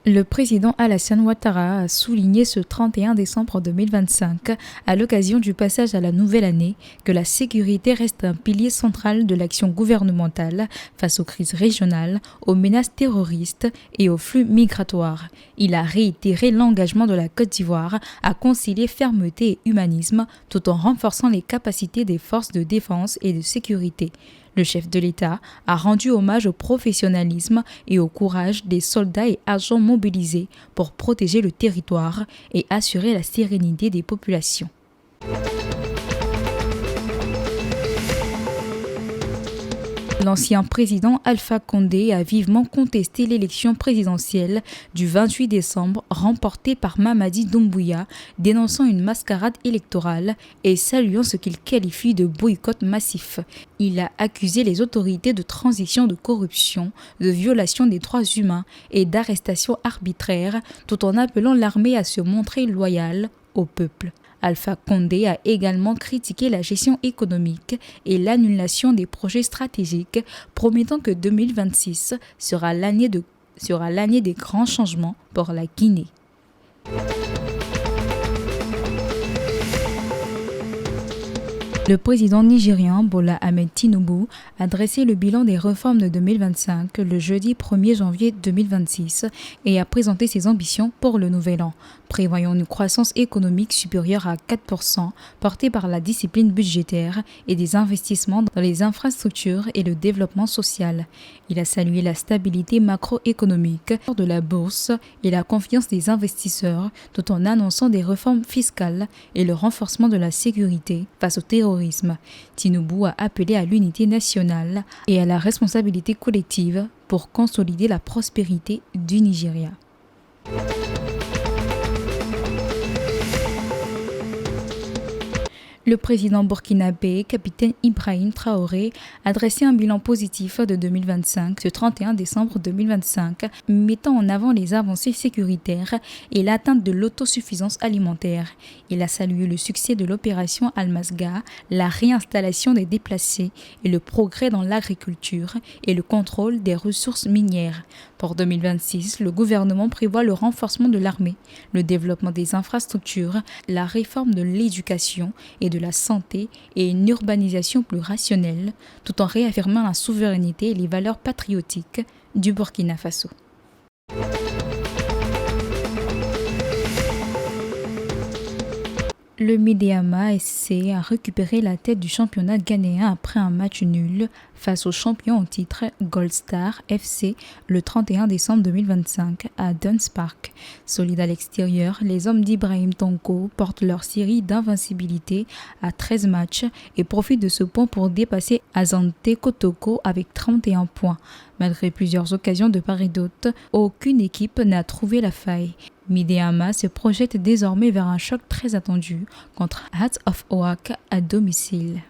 Le président Alassane Ouattara a souligné ce 31 décembre 2025, à l'occasion du passage à la nouvelle année, que la sécurité reste un pilier central de l'action gouvernementale face aux crises régionales, aux menaces terroristes et aux flux migratoires. Il a réitéré l'engagement de la Côte d'Ivoire à concilier fermeté et humanisme tout en renforçant les capacités des forces de défense et de sécurité. Le chef de l'État a rendu hommage au professionnalisme et au courage des soldats et agents mobilisés pour protéger le territoire et assurer la sérénité des populations. L'ancien président Alpha Condé a vivement contesté l'élection présidentielle du 28 décembre remportée par Mamadi Doumbouya, dénonçant une mascarade électorale et saluant ce qu'il qualifie de boycott massif. Il a accusé les autorités de transition de corruption, de violation des droits humains et d'arrestation arbitraire, tout en appelant l'armée à se montrer loyale au peuple. Alpha Condé a également critiqué la gestion économique et l'annulation des projets stratégiques, promettant que 2026 sera l'année des grands changements pour la Guinée. Le président nigérian Bola Ahmed Tinubu a dressé le bilan des réformes de 2025 le jeudi 1er janvier 2026 et a présenté ses ambitions pour le nouvel an, prévoyant une croissance économique supérieure à 4%, portée par la discipline budgétaire et des investissements dans les infrastructures et le développement social. Il a salué la stabilité macroéconomique de la bourse et la confiance des investisseurs, tout en annonçant des réformes fiscales et le renforcement de la sécurité face au terrorisme. Tinubu a appelé à l'unité nationale et à la responsabilité collective pour consolider la prospérité du Nigeria. Le président burkinabé, capitaine Ibrahim Traoré, a dressé un bilan positif de 2025, ce 31 décembre 2025, mettant en avant les avancées sécuritaires et l'atteinte de l'autosuffisance alimentaire. Il a salué le succès de l'opération Al-Masga, la réinstallation des déplacés et le progrès dans l'agriculture et le contrôle des ressources minières. Pour 2026, le gouvernement prévoit le renforcement de l'armée, le développement des infrastructures, la réforme de l'éducation et de la santé et une urbanisation plus rationnelle, tout en réaffirmant la souveraineté et les valeurs patriotiques du Burkina Faso. Le Medeama SC a récupéré la tête du championnat ghanéen après un match nul face au champion en titre Gold Star FC le 31 décembre 2025 à Duns Park. Solides à l'extérieur, les hommes d'Ibrahim Tonko portent leur série d'invincibilité à 13 matchs et profitent de ce point pour dépasser Azante Kotoko avec 31 points. Malgré plusieurs occasions de part et d'autre, aucune équipe n'a trouvé la faille. Medeama se projette désormais vers un choc très attendu contre Hearts of Oak à domicile.